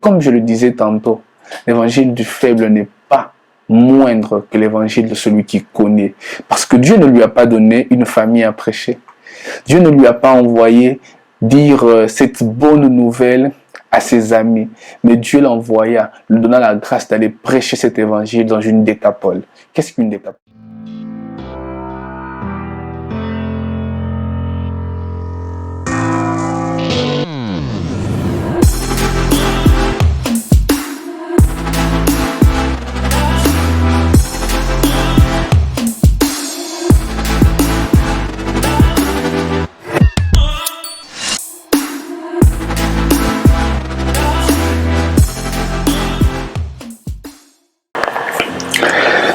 comme je le disais tantôt, l'évangile du faible n'est pas moindre que l'évangile de celui qui connaît. Parce que Dieu ne lui a pas donné une famille à prêcher. Dieu ne lui a pas envoyé dire cette bonne nouvelle à ses amis. Mais Dieu l'envoya, lui donna la grâce d'aller prêcher cet évangile dans une décapole. Qu'est-ce qu'une décapole?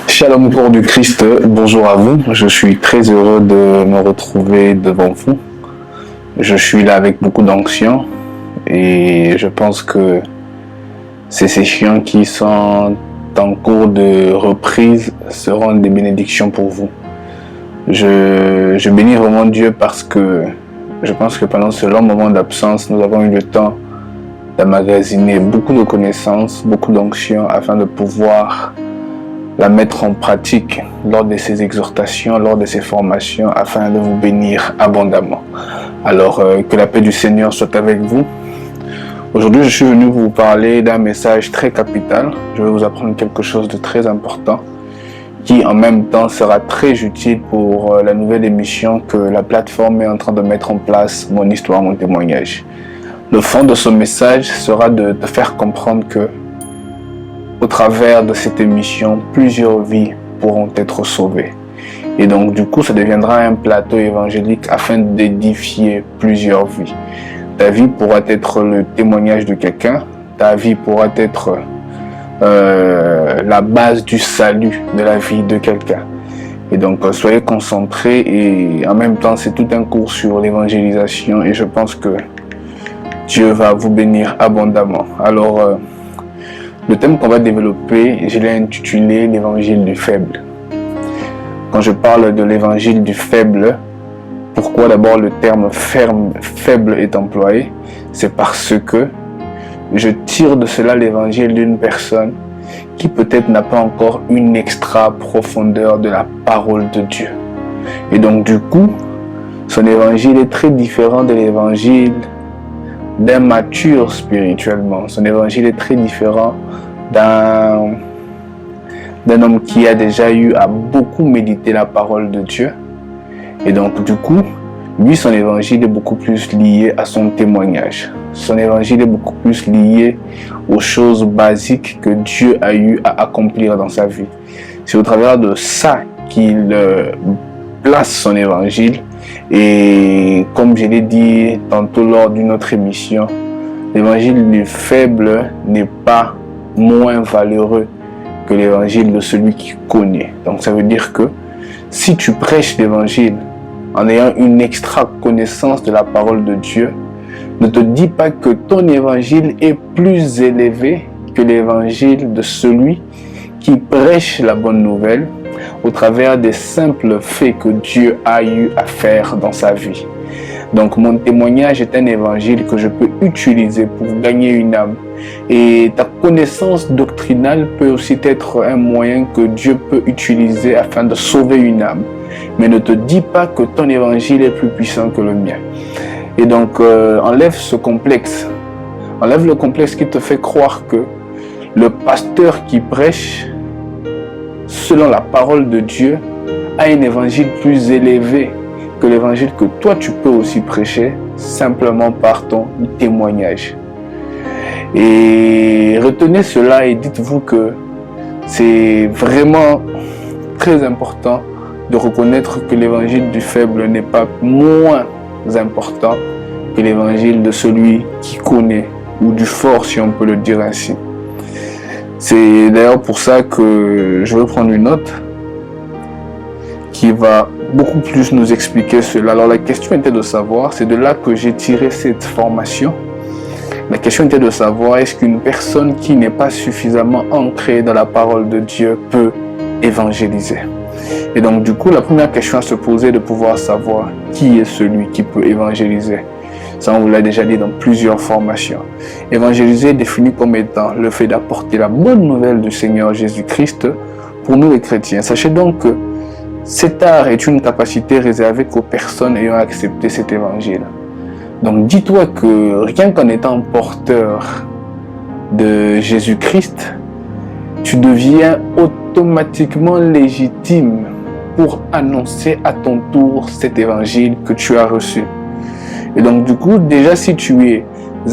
Shalom corps du Christ, bonjour à vous. Je suis très heureux de me retrouver devant vous. Je suis là avec beaucoup d'onction et je pense que ces sessions qui sont en cours de reprise seront des bénédictions pour vous. Je bénis vraiment Dieu parce que je pense que pendant ce long moment d'absence, nous avons eu le temps d'emmagasiner beaucoup de connaissances, beaucoup d'onction afin de pouvoir la mettre en pratique lors de ces exhortations, lors de ces formations, afin de vous bénir abondamment. Alors, que la paix du Seigneur soit avec vous. Aujourd'hui, je suis venu vous parler d'un message très capital. Je vais vous apprendre quelque chose de très important qui, en même temps, sera très utile pour la nouvelle émission que la plateforme est en train de mettre en place, Mon Histoire, Mon Témoignage. Le fond de ce message sera de te faire comprendre que au travers de cette émission, plusieurs vies pourront être sauvées. Et donc, du coup, ça deviendra un plateau évangélique afin d'édifier plusieurs vies. Ta vie pourra être le témoignage de quelqu'un. Ta vie pourra être la base du salut de la vie de quelqu'un. Et donc, soyez concentrés et en même temps, c'est tout un cours sur l'évangélisation et je pense que Dieu va vous bénir abondamment. Alors, le thème qu'on va développer, je l'ai intitulé l'évangile du faible. Quand je parle de l'évangile du faible, pourquoi d'abord le terme faible est employé? C'est parce que je tire de cela l'évangile d'une personne qui peut-être n'a pas encore une extra profondeur de la parole de Dieu. Et donc du coup, son évangile est très différent de l'évangile d'un mature spirituellement. Son évangile est très différent d'un homme qui a déjà eu à beaucoup méditer la parole de Dieu. Et donc du coup, lui, son évangile est beaucoup plus lié à son témoignage. Son évangile est beaucoup plus lié aux choses basiques que Dieu a eu à accomplir dans sa vie. C'est au travers de ça qu'il place son évangile. Et comme je l'ai dit tantôt lors d'une autre émission, l'évangile du faible n'est pas moins valeureux que l'évangile de celui qui connaît. Donc ça veut dire que si tu prêches l'évangile en ayant une extra connaissance de la parole de Dieu, ne te dis pas que ton évangile est plus élevé que l'évangile de celui qui prêche la bonne nouvelle au travers des simples faits que Dieu a eu à faire dans sa vie. Donc mon témoignage est un évangile que je peux utiliser pour gagner une âme. Et ta connaissance doctrinale peut aussi être un moyen que Dieu peut utiliser afin de sauver une âme. Mais ne te dis pas que ton évangile est plus puissant que le mien. Et donc enlève ce complexe. Enlève le complexe qui te fait croire que le pasteur qui prêche selon la parole de Dieu a un évangile plus élevé que l'évangile que toi tu peux aussi prêcher simplement par ton témoignage. Et retenez cela et dites-vous que c'est vraiment très important de reconnaître que l'évangile du faible n'est pas moins important que l'évangile de celui qui connaît, ou du fort si on peut le dire ainsi. C'est d'ailleurs pour ça que je veux prendre une note qui va beaucoup plus nous expliquer cela. Alors la question était de savoir, c'est de là que j'ai tiré cette formation. La question était de savoir, est-ce qu'une personne qui n'est pas suffisamment ancrée dans la parole de Dieu peut évangéliser? Et donc du coup, la première question à se poser est de pouvoir savoir qui est celui qui peut évangéliser. Ça, on vous l'a déjà dit dans plusieurs formations. Évangéliser est défini comme étant le fait d'apporter la bonne nouvelle du Seigneur Jésus-Christ pour nous les chrétiens. Sachez donc que cet art est une capacité réservée qu'aux personnes ayant accepté cet évangile. Donc dis-toi que rien qu'en étant porteur de Jésus-Christ, tu deviens automatiquement légitime pour annoncer à ton tour cet évangile que tu as reçu. Et donc du coup, déjà si tu es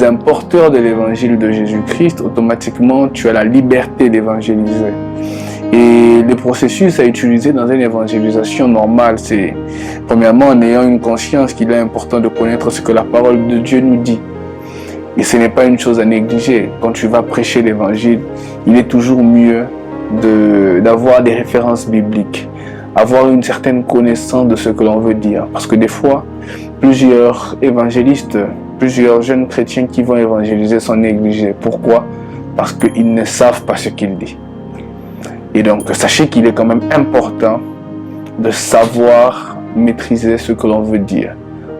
un porteur de l'évangile de Jésus-Christ, automatiquement tu as la liberté d'évangéliser. Et le processus à utiliser dans une évangélisation normale, c'est premièrement en ayant une conscience qu'il est important de connaître ce que la parole de Dieu nous dit. Et ce n'est pas une chose à négliger. Quand tu vas prêcher l'évangile, il est toujours mieux d'avoir des références bibliques, avoir une certaine connaissance de ce que l'on veut dire. Parce que des fois, plusieurs évangélistes, plusieurs jeunes chrétiens qui vont évangéliser sont négligés. Pourquoi? Parce qu'ils ne savent pas ce qu'ils disent. Et donc, sachez qu'il est quand même important de savoir maîtriser ce que l'on veut dire,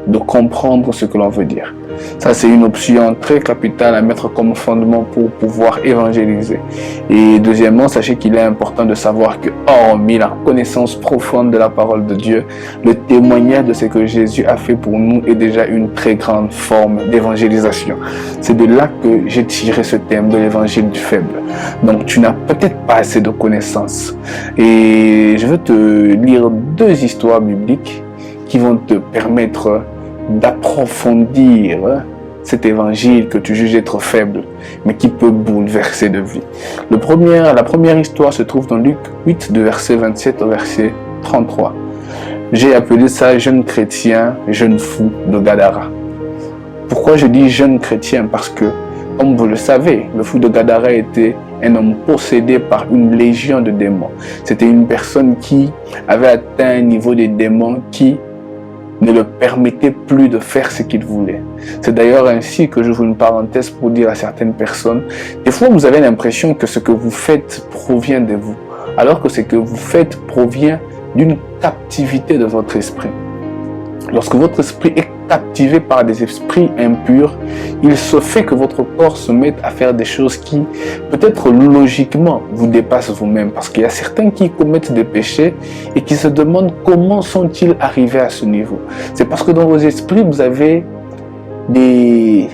de comprendre ce que l'on veut dire. Ça, c'est une option très capitale à mettre comme fondement pour pouvoir évangéliser. Et deuxièmement, sachez qu'il est important de savoir que, hormis la connaissance profonde de la parole de Dieu, le témoignage de ce que Jésus a fait pour nous est déjà une très grande forme d'évangélisation. C'est de là que j'ai tiré ce thème de l'évangile du faible. Donc, tu n'as peut-être pas assez de connaissances. Et je veux te lire 2 histoires bibliques qui vont te permettre d'approfondir cet évangile que tu juges être faible, mais qui peut bouleverser de vie. La première histoire se trouve dans Luc 8, de verset 27 au verset 33. J'ai appelé ça « jeune chrétien, jeune fou de Gadara ». Pourquoi je dis « jeune chrétien » ? Parce que, comme vous le savez, le fou de Gadara était un homme possédé par une légion de démons. C'était une personne qui avait atteint un niveau de démons qui ne le permettait plus de faire ce qu'il voulait. C'est d'ailleurs ainsi que j'ouvre une parenthèse pour dire à certaines personnes, des fois vous avez l'impression que ce que vous faites provient de vous, alors que ce que vous faites provient d'une captivité de votre esprit. Lorsque votre esprit est captivé par des esprits impurs, il se fait que votre corps se mette à faire des choses qui, peut-être logiquement, vous dépassent vous-même. Parce qu'il y a certains qui commettent des péchés et qui se demandent comment sont-ils arrivés à ce niveau. C'est parce que dans vos esprits, vous avez des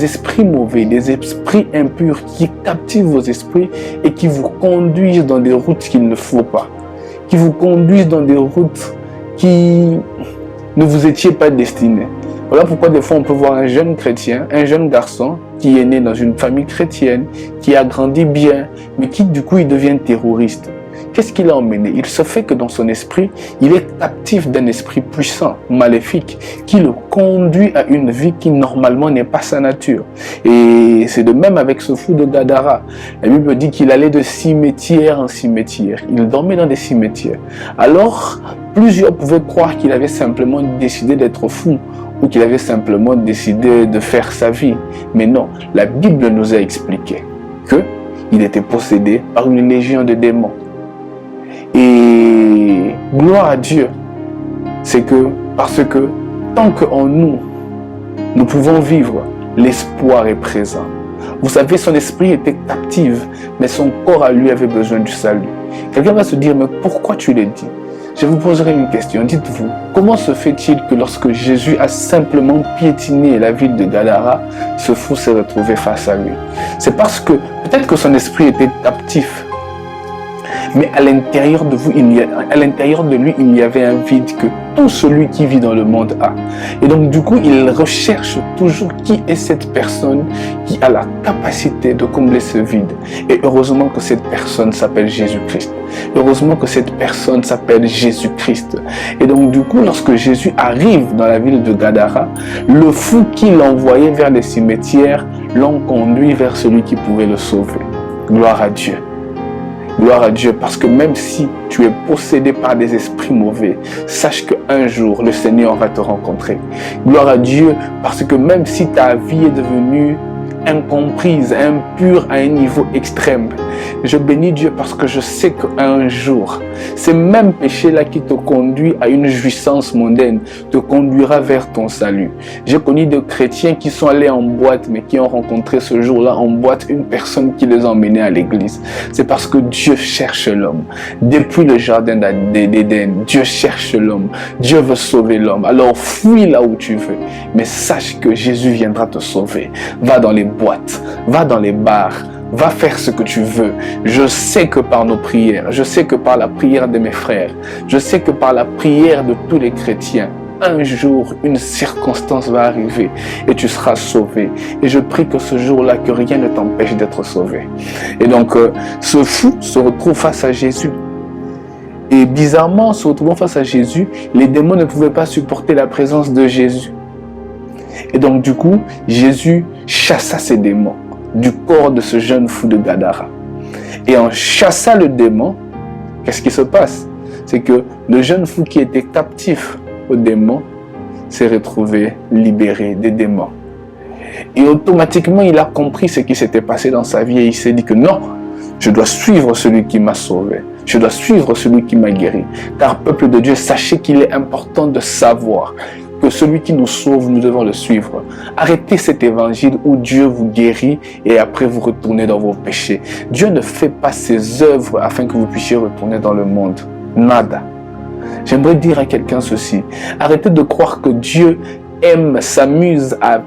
esprits mauvais, des esprits impurs qui captivent vos esprits et qui vous conduisent dans des routes qu'il ne faut pas. Qui vous conduisent dans des routes qui ne vous étiez pas destiné. Voilà pourquoi des fois on peut voir un jeune chrétien, un jeune garçon qui est né dans une famille chrétienne, qui a grandi bien, mais qui du coup il devient terroriste. Qu'est-ce qu'il a emmené? Il se fait que dans son esprit, il est captif d'un esprit puissant, maléfique, qui le conduit à une vie qui normalement n'est pas sa nature. Et c'est de même avec ce fou de Gadara. La Bible dit qu'il allait de cimetière en cimetière. Il dormait dans des cimetières. Alors, plusieurs pouvaient croire qu'il avait simplement décidé d'être fou ou qu'il avait simplement décidé de faire sa vie. Mais non, la Bible nous a expliqué qu'il était possédé par une légion de démons. Et gloire à Dieu, c'est que parce que tant qu'en nous pouvons vivre, l'espoir est présent. Vous savez, son esprit était captif, mais son corps à lui avait besoin du salut. Quelqu'un va se dire, mais pourquoi tu l'as dit? Je vous poserai une question. Dites-vous, comment se fait-il que lorsque Jésus a simplement piétiné la ville de Gadara, ce fou s'est retrouvé face à lui? C'est parce que peut-être que son esprit était captif, mais à l'intérieur de lui, il y avait un vide que tout celui qui vit dans le monde a. Et donc, du coup, il recherche toujours qui est cette personne qui a la capacité de combler ce vide. Et heureusement que cette personne s'appelle Jésus-Christ. Heureusement que cette personne s'appelle Jésus-Christ. Et donc, du coup, lorsque Jésus arrive dans la ville de Gadara, le fou qui l'envoyait vers les cimetières l'ont conduit vers celui qui pouvait le sauver. Gloire à Dieu. Gloire à Dieu, parce que même si tu es possédé par des esprits mauvais, sache qu'un jour, le Seigneur va te rencontrer. Gloire à Dieu, parce que même si ta vie est devenue incomprise, impure à un niveau extrême, Je bénis Dieu parce que je sais qu'un jour, ce même péché-là qui te conduit à une jouissance mondaine te conduira vers ton salut. J'ai connu des chrétiens qui sont allés en boîte, mais qui ont rencontré ce jour-là en boîte une personne qui les a emmenés à l'église. C'est parce que Dieu cherche l'homme. Depuis le jardin d'Éden, Dieu cherche l'homme. Dieu veut sauver l'homme. Alors fuis là où tu veux, mais sache que Jésus viendra te sauver. Va dans les boîtes, va dans les bars, va faire ce que tu veux. Je sais que par nos prières, je sais que par la prière de mes frères, je sais que par la prière de tous les chrétiens, un jour, une circonstance va arriver et tu seras sauvé. Et je prie que ce jour-là, que rien ne t'empêche d'être sauvé. Et donc, ce fou se retrouve face à Jésus. Et bizarrement, en se retrouvant face à Jésus, les démons ne pouvaient pas supporter la présence de Jésus. Et donc, du coup, Jésus chassa ces démons du corps de ce jeune fou de Gadara. Et en chassant le démon, qu'est-ce qui se passe? C'est que le jeune fou qui était captif aux démons s'est retrouvé libéré des démons. Et automatiquement, il a compris ce qui s'était passé dans sa vie et il s'est dit que non, je dois suivre celui qui m'a sauvé. Je dois suivre celui qui m'a guéri. Car peuple de Dieu, sachez qu'il est important de savoir que celui qui nous sauve, nous devons le suivre. Arrêtez cet évangile où Dieu vous guérit et après vous retournez dans vos péchés. Dieu ne fait pas ses œuvres afin que vous puissiez retourner dans le monde. Nada. J'aimerais dire à quelqu'un ceci. Arrêtez de croire que Dieu s'amuse à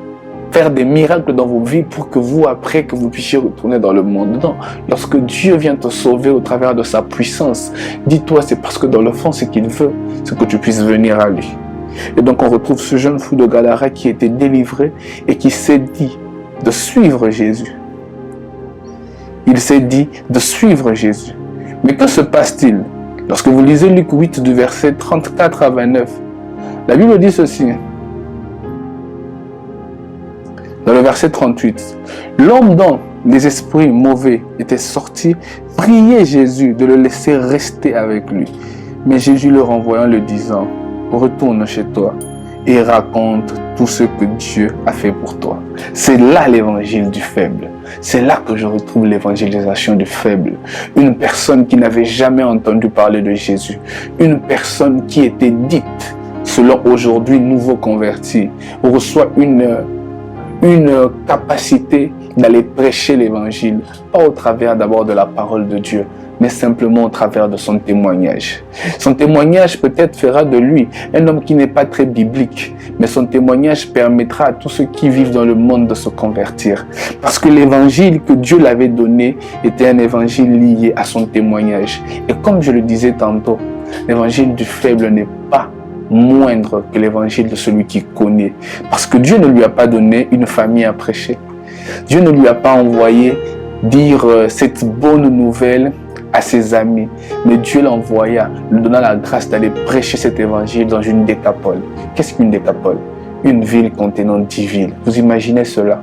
faire des miracles dans vos vies pour que vous, après, que vous puissiez retourner dans le monde. Non. Lorsque Dieu vient te sauver au travers de sa puissance, dis-toi, c'est parce que dans le fond, ce qu'il veut, c'est que tu puisses venir à lui. Et donc, on retrouve ce jeune fou de Gadara qui était délivré et qui s'est dit de suivre Jésus. Il s'est dit de suivre Jésus. Mais que se passe-t-il? Lorsque vous lisez Luc 8 du verset 34 à 29, la Bible dit ceci. Dans le verset 38, l'homme dont les esprits mauvais étaient sortis priait Jésus de le laisser rester avec lui. Mais Jésus le renvoyant, le disant, retourne chez toi et raconte tout ce que Dieu a fait pour toi. C'est là l'évangile du faible. C'est là que je retrouve l'évangélisation du faible. Une personne qui n'avait jamais entendu parler de Jésus. Une personne qui était dite, selon aujourd'hui nouveau converti, reçoit une capacité d'aller prêcher l'évangile, pas au travers d'abord de la parole de Dieu, mais simplement au travers de son témoignage. Son témoignage peut-être fera de lui un homme qui n'est pas très biblique, mais son témoignage permettra à tous ceux qui vivent dans le monde de se convertir. Parce que l'évangile que Dieu l'avait donné était un évangile lié à son témoignage. Et comme je le disais tantôt, l'évangile du faible n'est pas moindre que l'évangile de celui qui connaît. Parce que Dieu ne lui a pas donné une famille à prêcher. Dieu ne lui a pas envoyé dire cette bonne nouvelle à ses amis, mais Dieu l'envoya, lui donnant la grâce d'aller prêcher cet évangile dans une décapole. Qu'est-ce qu'une décapole? Une ville contenant 10 villes. Vous imaginez cela?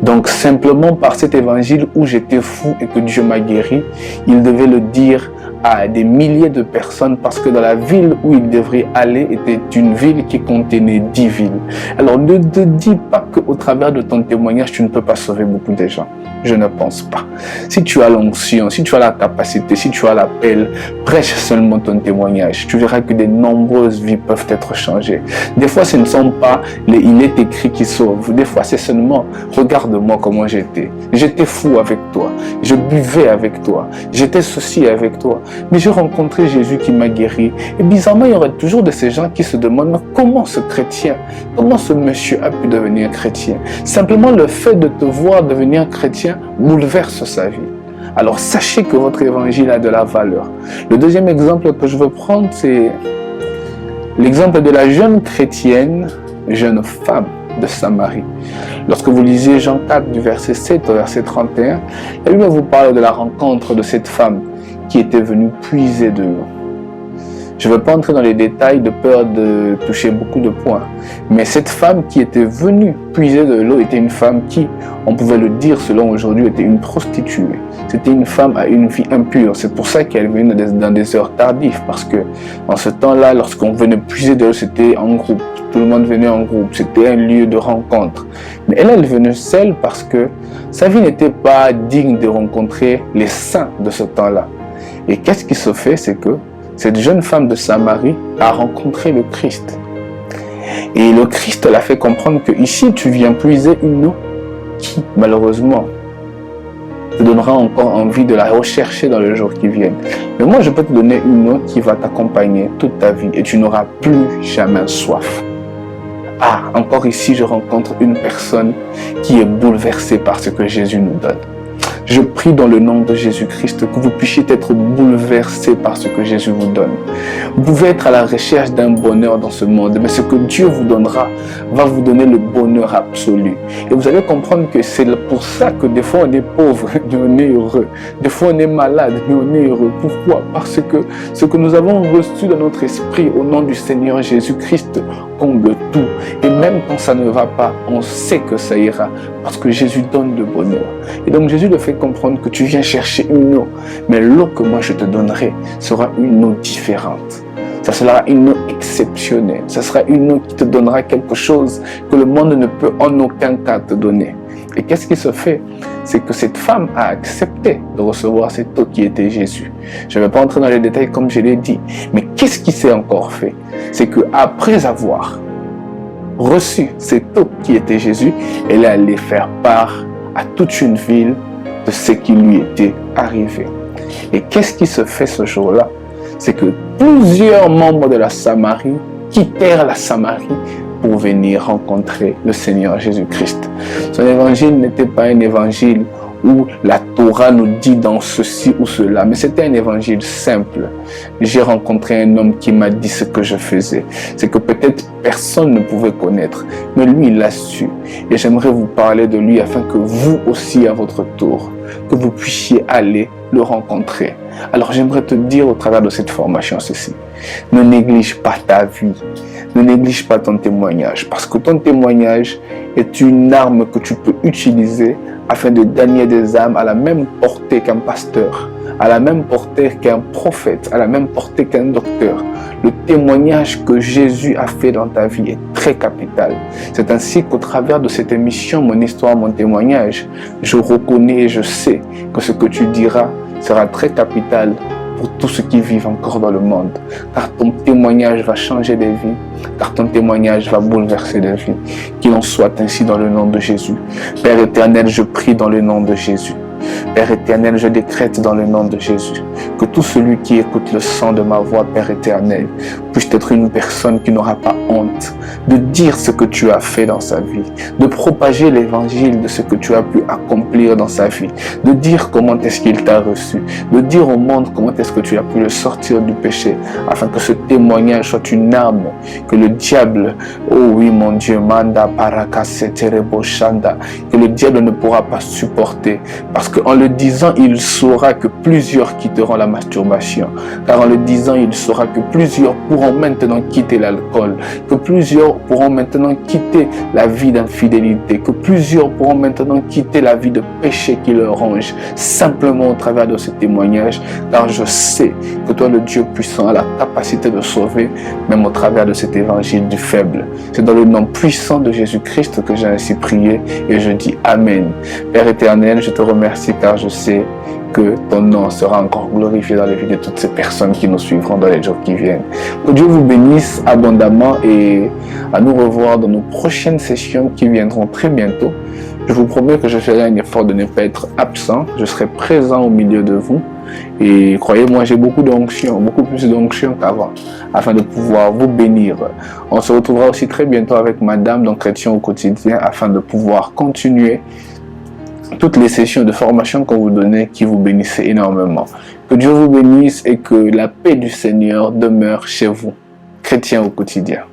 Donc simplement par cet évangile où j'étais fou et que Dieu m'a guéri, il devait le dire à des milliers de personnes parce que dans la ville où il devrait aller était une ville qui contenait 10 villes. Alors ne te dis pas qu'au travers de ton témoignage, tu ne peux pas sauver beaucoup de gens. Je ne pense pas. Si tu as l'onction, si tu as la capacité, si tu as l'appel, prêche seulement ton témoignage. Tu verras que de nombreuses vies peuvent être changées. Des fois, ce ne sont pas les il est écrit qui sauvent. Des fois, c'est seulement regarde-moi comment j'étais. J'étais fou avec toi. Je buvais avec toi. J'étais ceci avec toi. Mais j'ai rencontré Jésus qui m'a guéri. Et bizarrement, il y aurait toujours de ces gens qui se demandent mais comment ce chrétien, comment ce monsieur a pu devenir chrétien? Simplement le fait de te voir devenir chrétien bouleverse sa vie. Alors sachez que votre évangile a de la valeur. Le deuxième exemple que je veux prendre, c'est l'exemple de la jeune chrétienne, jeune femme de Samarie. Lorsque vous lisez Jean 4 du verset 7 au verset 31, la Bible vous parle de la rencontre de cette femme qui était venue puiser de l'eau. Je ne veux pas entrer dans les détails de peur de toucher beaucoup de points. Mais cette femme qui était venue puiser de l'eau était une femme qui, on pouvait le dire selon aujourd'hui, était une prostituée. C'était une femme à une vie impure. C'est pour ça qu'elle venait dans des heures tardives. Parce que en ce temps-là, lorsqu'on venait puiser de l'eau, c'était en groupe. tout le monde venait en groupe, c'était un lieu de rencontre. Mais elle venait seule parce que sa vie n'était pas digne de rencontrer les saints de ce temps-là. Et qu'est-ce qui se fait, c'est que cette jeune femme de Samarie a rencontré le Christ. Et le Christ l'a fait comprendre que ici, tu viens puiser une eau qui, malheureusement, te donnera encore envie de la rechercher dans le jour qui vient. Mais moi, je peux te donner une eau qui va t'accompagner toute ta vie et tu n'auras plus jamais soif. Ah, encore ici, je rencontre une personne qui est bouleversée par ce que Jésus nous donne. Je prie dans le nom de Jésus-Christ que vous puissiez être bouleversés par ce que Jésus vous donne. Vous pouvez être à la recherche d'un bonheur dans ce monde, mais ce que Dieu vous donnera va vous donner le bonheur absolu. Et vous allez comprendre que c'est pour ça que des fois on est pauvre, mais on est heureux. Des fois on est malade, mais on est heureux. Pourquoi? Parce que ce que nous avons reçu dans notre esprit au nom du Seigneur Jésus-Christ comble tout. Et même quand ça ne va pas, on sait que ça ira parce que Jésus donne le bonheur. Et donc Jésus le fait comprendre que tu viens chercher une eau, mais l'eau que moi je te donnerai sera une eau différente. Ça sera une eau exceptionnelle. Ça sera une eau qui te donnera quelque chose que le monde ne peut en aucun cas te donner. Et qu'est-ce qui se fait? C'est que cette femme a accepté de recevoir cette eau qui était Jésus. Je ne vais pas entrer dans les détails comme je l'ai dit, mais qu'est-ce qui s'est encore fait? C'est qu'après avoir reçu cette eau qui était Jésus, elle est allée faire part à toute une ville de ce qui lui était arrivé. Et qu'est-ce qui se fait ce jour-là? C'est que plusieurs membres de la Samarie quittèrent la Samarie pour venir rencontrer le Seigneur Jésus-Christ. Son évangile n'était pas un évangile où la Torah nous dit dans ceci ou cela, mais c'était un évangile simple. J'ai rencontré un homme qui m'a dit ce que je faisais. C'est que peut-être personne ne pouvait connaître, mais lui, il l'a su. Et j'aimerais vous parler de lui afin que vous aussi, à votre tour, que vous puissiez aller le rencontrer. Alors j'aimerais te dire au travers de cette formation ceci: ne néglige pas ta vie, ne néglige pas ton témoignage, parce que ton témoignage est une arme que tu peux utiliser afin de gagner des âmes à la même portée qu'un pasteur, à la même portée qu'un prophète, à la même portée qu'un docteur. Le témoignage que Jésus a fait dans ta vie est très capital. C'est ainsi qu'au travers de cette émission, mon histoire, mon témoignage, je reconnais et je sais que ce que tu diras sera très capital pour tous ceux qui vivent encore dans le monde. Car ton témoignage va changer des vies, car ton témoignage va bouleverser des vies. Qu'il en soit ainsi dans le nom de Jésus. Père éternel, je prie dans le nom de Jésus. Père éternel, je décrète dans le nom de Jésus que tout celui qui écoute le son de ma voix, Père éternel, puisse être une personne qui n'aura pas honte de dire ce que tu as fait dans sa vie, de propager l'évangile de ce que tu as pu accomplir dans sa vie, de dire comment est-ce qu'il t'a reçu, de dire au monde comment est-ce que tu as pu le sortir du péché, afin que ce témoignage soit une arme que le diable, oh oui mon Dieu, manda parakaseterebo shanda, que le diable ne pourra pas supporter, parce qu'en le disant, il saura que plusieurs quitteront la masturbation. Car en le disant, il saura que plusieurs pourront maintenant quitter l'alcool. Que plusieurs pourront maintenant quitter la vie d'infidélité. Que plusieurs pourront maintenant quitter la vie de péché qui leur ronge. Simplement au travers de ce témoignage. Car je sais que toi, le Dieu puissant, a la capacité de sauver, même au travers de cet évangile du faible. C'est dans le nom puissant de Jésus-Christ que j'ai ainsi prié. Et je dis Amen. Père éternel, je te remercie car je sais que ton nom sera encore glorifié dans les vies de toutes ces personnes qui nous suivront dans les jours qui viennent. Que Dieu vous bénisse abondamment et à nous revoir dans nos prochaines sessions qui viendront très bientôt. Je vous promets que je ferai un effort de ne pas être absent. Je serai présent au milieu de vous. Et croyez-moi, j'ai beaucoup d'onction, beaucoup plus d'onction qu'avant, afin de pouvoir vous bénir. On se retrouvera aussi très bientôt avec Madame dans Chrétien au quotidien, afin de pouvoir continuer toutes les sessions de formation qu'on vous donnait qui vous bénissaient énormément. Que Dieu vous bénisse et que la paix du Seigneur demeure chez vous. Chrétien au quotidien.